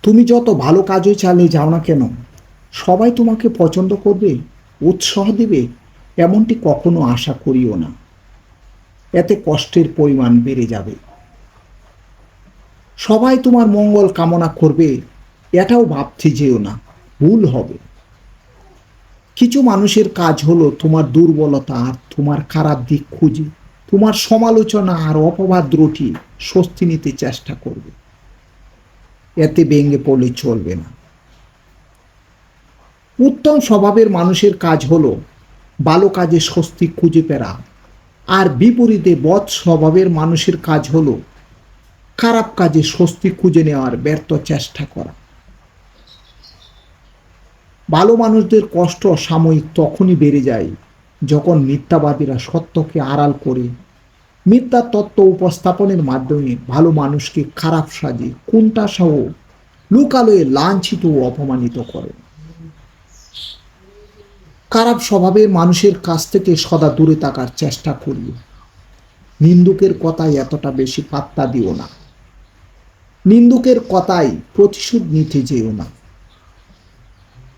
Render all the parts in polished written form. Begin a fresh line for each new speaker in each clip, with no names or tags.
তুমি যত ভালো কাজই চালিয়ে যাও না কেন, সবাই তোমাকে পছন্দ করবে, উৎসাহ দিবে, এমনটি কখনো আশা করিও না। এতে কষ্টের পরিমাণ বেড়ে যাবে। সবাই তোমার মঙ্গল কামনা করবে, এটাও ভাবতে যেও না, ভুল হবে। কিছু মানুষের কাজ হলো তোমার দুর্বলতা আর তোমার খারাপ দিক খুঁজে তোমার সমালোচনা আর অপবাদ রটিয়ে স্বস্তি নিতে চেষ্টা করবে। এতে ভেঙে পড়লে চলবে না। উত্তম স্বভাবের মানুষের কাজ হলো ভালো কাজে স্বস্তি খুঁজে পেরা, আর বিপরীতে বদ স্বভাবের মানুষের কাজ হলো খারাপ কাজে স্বস্তি খুঁজে নেওয়ার ব্যর্থ চেষ্টা করা। ভালো মানুষদের কষ্ট সাময়িক তখনই বেড়ে যায় যখন মিথ্যাবাদীরা সত্যকে আড়াল করে মিথ্যা তত্ত্ব উপস্থাপনের মাধ্যমে ভালো মানুষকে খারাপ সাজে কোনটা সহ লুকালয়ে লাঞ্ছিত ও অপমানিত করে। খারাপ স্বভাবের মানুষের কাছ থেকে সদা দূরে থাকার চেষ্টা করিও। নিন্দুকের কথায় এতটা বেশি পাত্তা দিও না। নিন্দুকের কথায় প্রতিশোধ নিতে যেও না।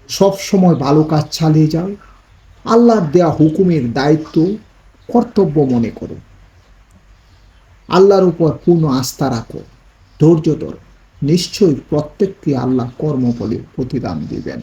সব সময় ভালো কাজ চালিয়ে যাও। আল্লাহর দেয়া হুকুমের দায়িত্ব কর্তব্য মনে করো। আল্লাহর উপর পূর্ণ আস্থা রাখো, ধৈর্য ধরো। নিশ্চয়ই প্রত্যেককে আল্লাহ কর্মফলের প্রতিদান দিবেন।